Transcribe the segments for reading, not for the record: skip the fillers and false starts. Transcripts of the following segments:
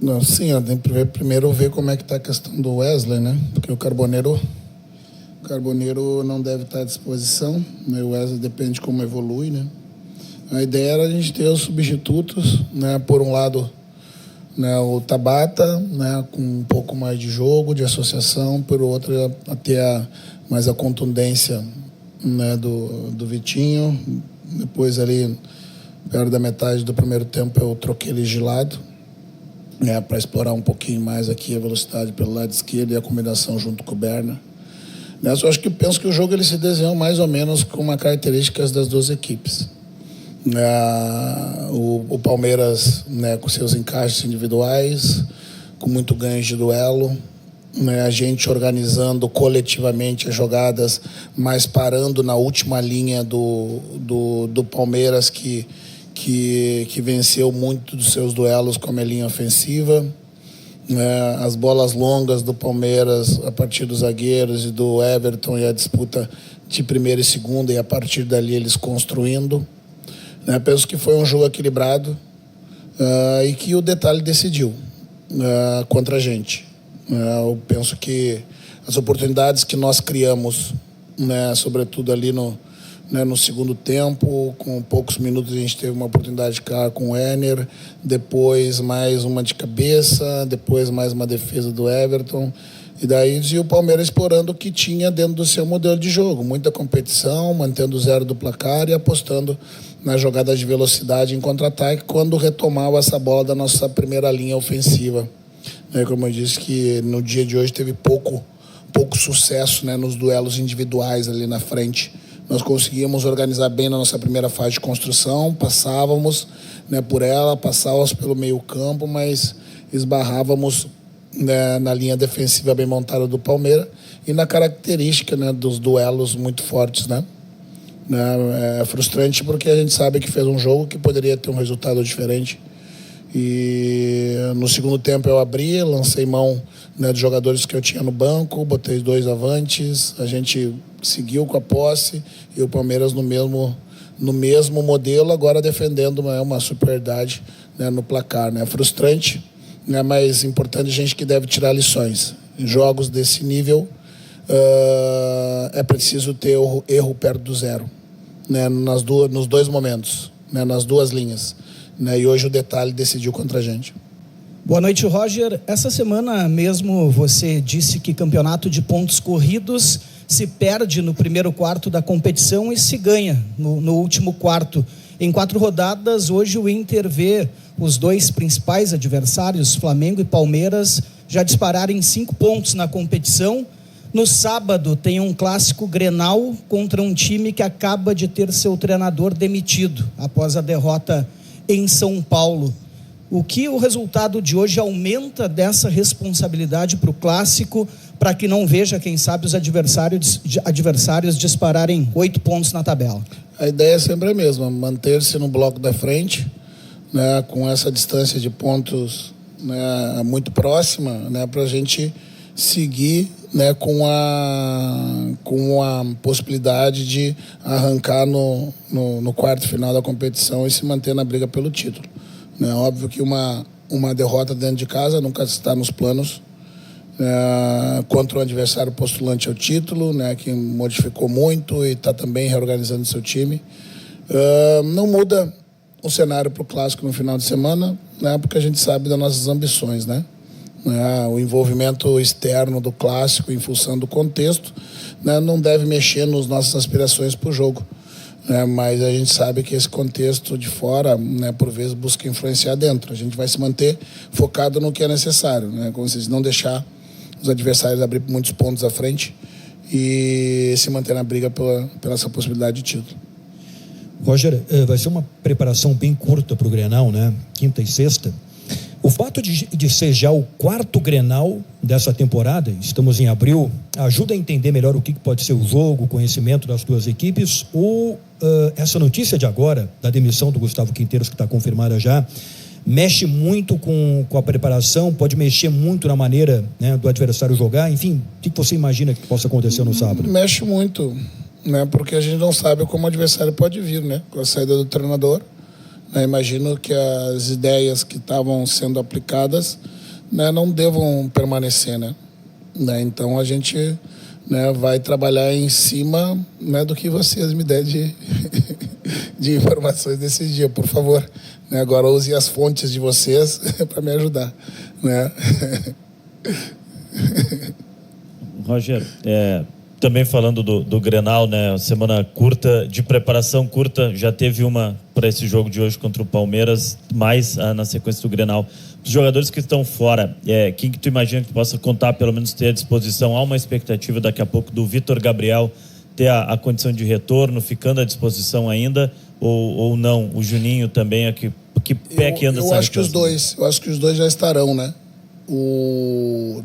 Não, sim, tem que primeiro ver como é que está a questão do Wesley, né? Porque o Carboneiro não deve estar à disposição, né? O Wesley depende de como evolui, né? A ideia era a gente ter os substitutos, né? Por um lado, né, o Tabata, né, com um pouco mais de jogo, de associação, por outro, até mais a contundência, né, do Vitinho. Depois ali, perto da metade do primeiro tempo, eu troquei ele de lado, né, para explorar um pouquinho mais aqui a velocidade pelo lado esquerdo e a combinação junto com o Berna. Nessa, eu penso que o jogo ele se desenhou mais ou menos com uma características das duas equipes. O Palmeiras, né, com seus encaixes individuais, com muito ganho de duelo, né, a gente organizando coletivamente as jogadas, mas parando na última linha do Palmeiras que venceu muito dos seus duelos com a linha ofensiva. As bolas longas do Palmeiras a partir dos zagueiros e do Everton e a disputa de primeira e segunda, e a partir dali eles construindo. Penso que foi um jogo equilibrado e que o detalhe decidiu contra a gente. Eu penso que as oportunidades que nós criamos, né, sobretudo ali no segundo tempo, com poucos minutos a gente teve uma oportunidade de cara com o Werner, depois mais uma de cabeça, depois mais uma defesa do Everton, e o Palmeiras explorando o que tinha dentro do seu modelo de jogo, muita competição, mantendo o zero do placar e apostando nas jogadas de velocidade em contra-ataque quando retomava essa bola da nossa primeira linha ofensiva. Como eu disse, que no dia de hoje teve pouco sucesso, né, nos duelos individuais ali na frente. Nós conseguíamos organizar bem na nossa primeira fase de construção, passávamos, né, por ela, passávamos pelo meio campo, mas esbarrávamos, né, na linha defensiva bem montada do Palmeiras e na característica, né, dos duelos muito fortes, né? É frustrante porque a gente sabe que fez um jogo que poderia ter um resultado diferente. E no segundo tempo eu abri, lancei mão, né, dos jogadores que eu tinha no banco, botei 2 avantes, a gente seguiu com a posse e o Palmeiras no mesmo modelo, agora defendendo uma superioridade, né, no placar. Né? Frustrante, né, mas importante a gente que deve tirar lições. Em jogos desse nível é preciso ter erro perto do zero, né, nos dois momentos, né, nas duas linhas. Né, e hoje o detalhe decidiu contra a gente. Boa noite, Roger. Essa semana mesmo você disse que campeonato de pontos corridos se perde no primeiro quarto da competição e se ganha no último quarto. Em 4 rodadas, hoje o Inter vê os 2 principais adversários, Flamengo e Palmeiras, já dispararem 5 pontos na competição. No sábado tem um clássico Grenal contra um time que acaba de ter seu treinador demitido após a derrota em São Paulo. O que o resultado de hoje aumenta dessa responsabilidade para o clássico, para que não veja, quem sabe, os adversários dispararem 8 pontos na tabela? A ideia é sempre a mesma, manter-se no bloco da frente, né, com essa distância de pontos, né, muito próxima, né, para a gente seguir, né, com a possibilidade de arrancar no quarto final da competição e se manter na briga pelo título. É óbvio que uma derrota dentro de casa nunca está nos planos, contra um adversário postulante ao título, né, que modificou muito e está também reorganizando seu time. Não muda o cenário para o clássico no final de semana, né, porque a gente sabe das nossas ambições, né? O envolvimento externo do clássico em função do contexto, né, não deve mexer nas nossas aspirações para o jogo, né, mas a gente sabe que esse contexto de fora, né, por vezes busca influenciar dentro. A gente vai se manter focado no que é necessário, né, como se não deixar os adversários abrir muitos pontos à frente e se manter na briga pela essa possibilidade de título. Roger, vai ser uma preparação bem curta para o Grenal, né? Quinta e sexta. O fato de ser já o 4º Grenal dessa temporada, estamos em abril, ajuda a entender melhor o que pode ser o jogo, o conhecimento das duas equipes, ou essa notícia de agora, da demissão do Gustavo Quinteiros, que está confirmada já, mexe muito com a preparação, pode mexer muito na maneira, né, do adversário jogar, enfim, o que você imagina que possa acontecer no sábado? Mexe muito, né, porque a gente não sabe como o adversário pode vir, né, com a saída do treinador. né, imagino que as ideias que estavam sendo aplicadas, né, não devam permanecer, né? Então a gente, né, vai trabalhar em cima, né, do que vocês me derem de informações desse dia, por favor. Né, agora use as fontes de vocês para me ajudar, né? Roger, também falando do Grenal, né? Semana curta, de preparação curta, já teve uma para esse jogo de hoje contra o Palmeiras, mais na sequência do Grenal. Os jogadores que estão fora, quem que tu imagina que possa contar, pelo menos ter à disposição? Há uma expectativa daqui a pouco do Vitor Gabriel ter a condição de retorno, ficando à disposição ainda, ou não? O Juninho também, que pé que anda? Eu acho que os dois já estarão, né?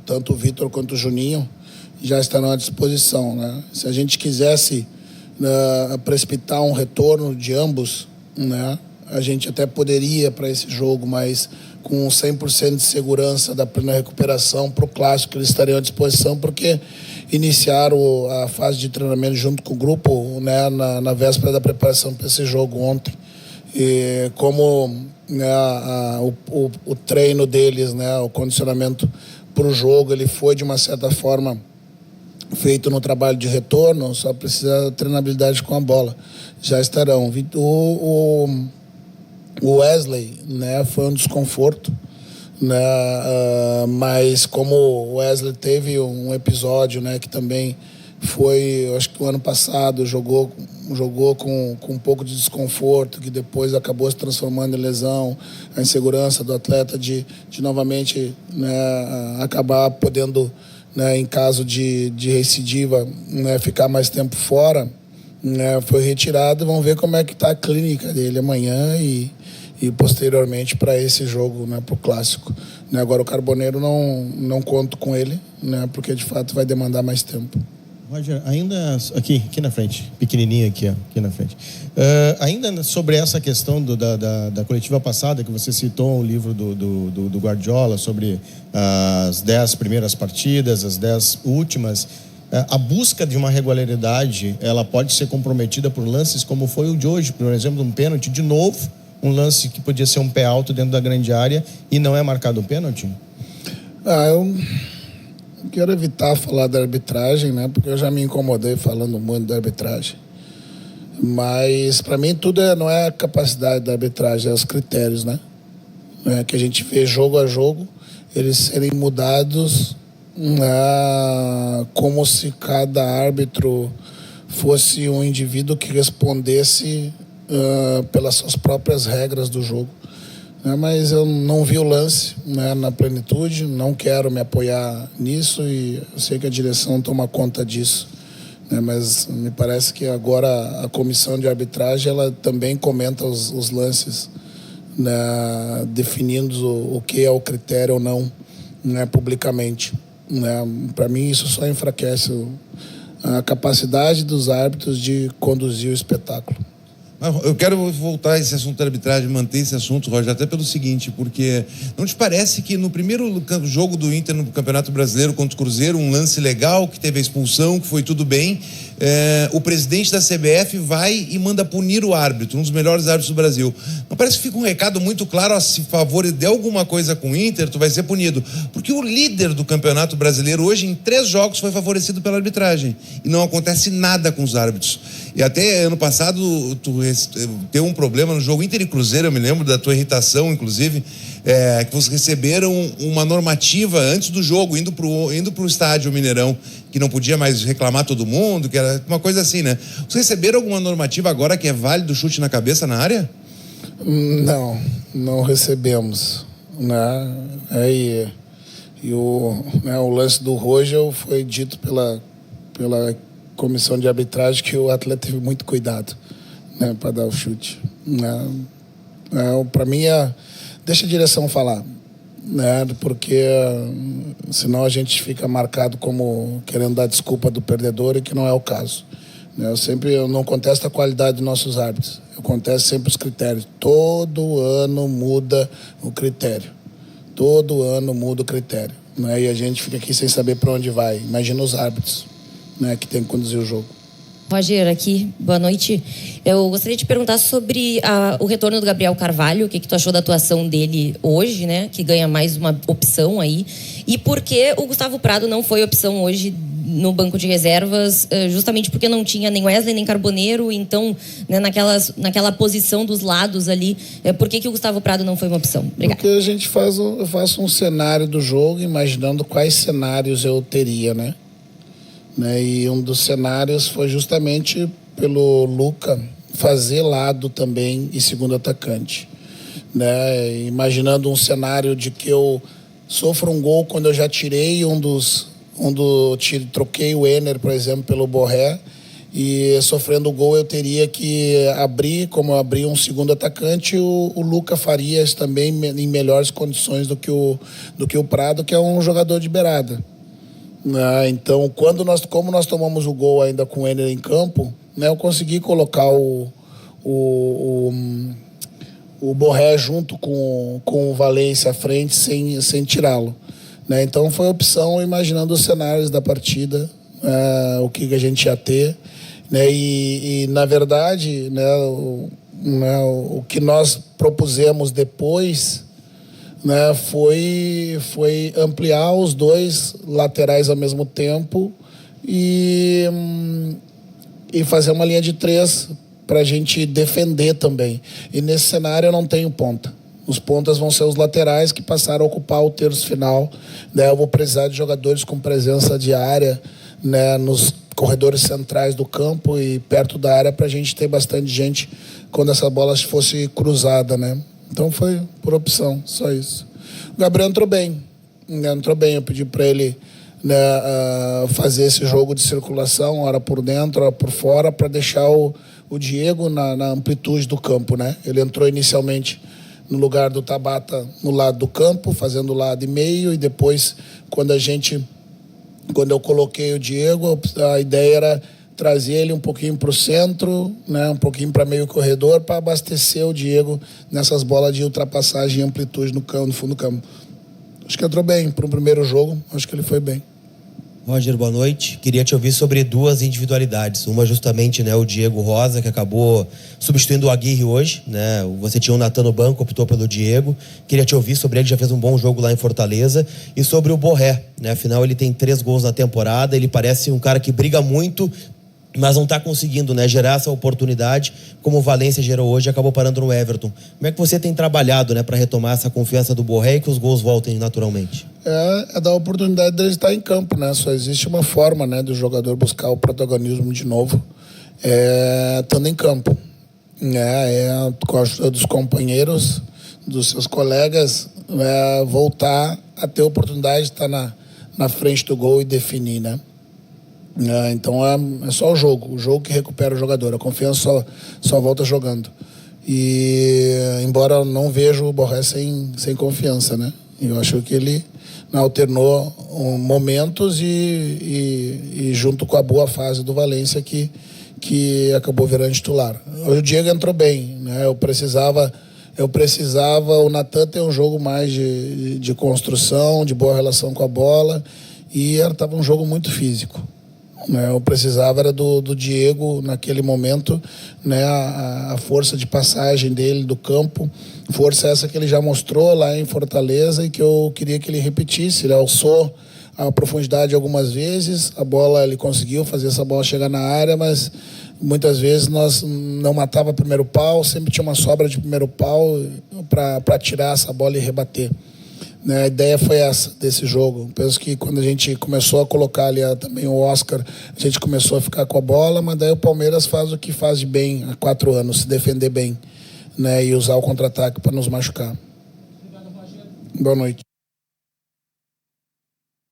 Tanto o Vitor quanto o Juninho já estarão à disposição, né? Se a gente quisesse precipitar um retorno de ambos, né, a gente até poderia para esse jogo, mas com 100% de segurança da plena recuperação para o clássico eles estariam à disposição, porque iniciaram a fase de treinamento junto com o grupo, né, na véspera da preparação para esse jogo ontem. E como, né, o treino deles, né, o condicionamento para o jogo, ele foi de uma certa forma feito no trabalho de retorno, só precisa treinabilidade com a bola. Já estarão. O Wesley, né, foi um desconforto, né, mas como o Wesley teve um episódio, né, que também foi, acho que o ano passado, jogou com um pouco de desconforto, que depois acabou se transformando em lesão, a insegurança do atleta de novamente, né, acabar podendo, né, em caso de recidiva, né, ficar mais tempo fora, né, foi retirado. Vamos ver como é que está a clínica dele amanhã e posteriormente para esse jogo, né, para o clássico. Né, agora o Carboneiro não conto com ele, né, porque de fato vai demandar mais tempo. Roger, ainda aqui na frente, pequenininho aqui na frente. Ainda sobre essa questão da coletiva passada, que você citou o livro do Guardiola sobre as 10 primeiras partidas, as 10 últimas, a busca de uma regularidade, ela pode ser comprometida por lances como foi o de hoje, por exemplo, um pênalti, de novo, um lance que podia ser um pé alto dentro da grande área e não é marcado um pênalti? Eu quero evitar falar da arbitragem, né? Porque eu já me incomodei falando muito da arbitragem. Mas, para mim, tudo não é a capacidade da arbitragem, é os critérios, né? Que a gente vê jogo a jogo, eles serem mudados, como se cada árbitro fosse um indivíduo que respondesse pelas suas próprias regras do jogo. Mas eu não vi o lance, né, na plenitude, não quero me apoiar nisso e eu sei que a direção toma conta disso, né, mas me parece que agora a comissão de arbitragem ela também comenta os lances, né, definindo o que é o critério ou não, né, publicamente. Né. Para mim isso só enfraquece a capacidade dos árbitros de conduzir o espetáculo. Eu quero voltar a esse assunto da arbitragem, manter esse assunto, Roger, até pelo seguinte, porque não te parece que no primeiro jogo do Inter no Campeonato Brasileiro contra o Cruzeiro, um lance legal, que teve a expulsão, que foi tudo bem, o presidente da CBF vai e manda punir o árbitro, um dos melhores árbitros do Brasil. Não parece que fica um recado muito claro, se favor de alguma coisa com o Inter, tu vai ser punido. Porque o líder do Campeonato Brasileiro hoje, em 3 jogos, foi favorecido pela arbitragem. E não acontece nada com os árbitros. E até ano passado, tu teve um problema no jogo Inter e Cruzeiro, eu me lembro da tua irritação, inclusive, que vocês receberam uma normativa antes do jogo, indo pro estádio Mineirão, que não podia mais reclamar todo mundo, que era uma coisa assim, né? Vocês receberam alguma normativa agora que é válido o chute na cabeça na área? Não recebemos, né? O lance do Rogel foi dito pela comissão de arbitragem que o atleta teve muito cuidado, né, para dar o chute. Para mim, deixa a direção falar, né, porque senão a gente fica marcado como querendo dar desculpa do perdedor, e que não é o caso. Eu não contesto a qualidade dos nossos árbitros, eu contesto sempre os critérios. Todo ano muda o critério. Todo ano muda o critério, né? E a gente fica aqui sem saber para onde vai. Imagina os árbitros, né, que tem que conduzir o jogo. Roger, aqui, boa noite. Eu gostaria de te perguntar sobre o retorno do Gabriel Carvalho, o que tu achou da atuação dele hoje, né? Que ganha mais uma opção aí. E por que o Gustavo Prado não foi opção hoje no banco de reservas, justamente porque não tinha nem Wesley nem Carboneiro, então, né, naquela posição dos lados ali, por que o Gustavo Prado não foi uma opção? Obrigada. Porque a gente eu faço um cenário do jogo, imaginando quais cenários eu teria, né? E um dos cenários foi justamente pelo Luca fazer lado também e segundo atacante, né? Imaginando um cenário de que eu sofro um gol quando eu já tirei troquei o Ener, por exemplo, pelo Borré, e sofrendo o gol eu teria que abrir, como eu abri um segundo atacante, o Luca Farias também em melhores condições do que o Prado, que é um jogador de beirada. Então, como nós tomamos o gol ainda com o Ener em campo, né, eu consegui colocar o Borré junto com o Valência à frente sem tirá-lo. Né? Então, foi opção imaginando os cenários da partida, o que a gente ia ter. Né? E na verdade, né, o que nós propusemos depois, né, foi ampliar os dois laterais ao mesmo tempo e fazer uma linha de 3 para a gente defender também. E nesse cenário eu não tenho ponta. Os pontas vão ser os laterais que passaram a ocupar o terço final. Né? Eu vou precisar de jogadores com presença de área, né, nos corredores centrais do campo e perto da área, para a gente ter bastante gente quando essa bola fosse cruzada, né? Então foi por opção, só isso. O Gabriel entrou bem, né? Eu pedi para ele, né, fazer esse jogo de circulação, hora por dentro, hora por fora, para deixar o Diego na amplitude do campo, né? Ele entrou inicialmente no lugar do Tabata no lado do campo, fazendo o lado e meio, e depois, quando eu coloquei o Diego, a ideia era trazer ele um pouquinho para o centro, né, um pouquinho para meio corredor, para abastecer o Diego nessas bolas de ultrapassagem e amplitude no fundo do campo. Acho que entrou bem para o primeiro jogo, acho que ele foi bem. Roger, boa noite. Queria te ouvir sobre duas individualidades. Uma justamente, né, o Diego Rosa, que acabou substituindo o Aguirre hoje, né? Você tinha o Natan no banco, optou pelo Diego. Queria te ouvir sobre ele, já fez um bom jogo lá em Fortaleza. E sobre o Borré, né? Afinal, ele tem 3 gols na temporada, ele parece um cara que briga muito, mas não está conseguindo, né, gerar essa oportunidade como o Valência gerou hoje e acabou parando no Everton. Como é que você tem trabalhado, né, para retomar essa confiança do Borré e que os gols voltem naturalmente? É dar a oportunidade dele estar em campo, né? Só existe uma forma, né, do jogador buscar o protagonismo de novo, estando em campo. Com a ajuda dos companheiros, dos seus colegas, voltar a ter a oportunidade de estar na frente do gol e definir, né? Então é só o jogo que recupera o jogador. A confiança só volta jogando. E embora eu não vejo o Borré sem confiança, né? Eu acho que ele alternou momentos e junto com a boa fase do Valência que acabou virando titular. O Diego entrou bem, né? Eu precisava o Natan ter um jogo mais de construção, de boa relação com a bola, e estava um jogo muito físico. Eu precisava era do Diego naquele momento, né, a força de passagem dele do campo, força essa que ele já mostrou lá em Fortaleza e que eu queria que ele repetisse. Ele alçou a profundidade algumas vezes, ele conseguiu fazer essa bola chegar na área, mas muitas vezes nós não matava primeiro pau, sempre tinha uma sobra de primeiro pau para tirar essa bola e rebater. A ideia foi essa, desse jogo. Penso que quando a gente começou a colocar ali também o Oscar, a gente começou a ficar com a bola, mas daí o Palmeiras faz o que faz de bem há 4 anos, se defender bem, né, e usar o contra-ataque para nos machucar. Obrigado, Roger. Boa noite.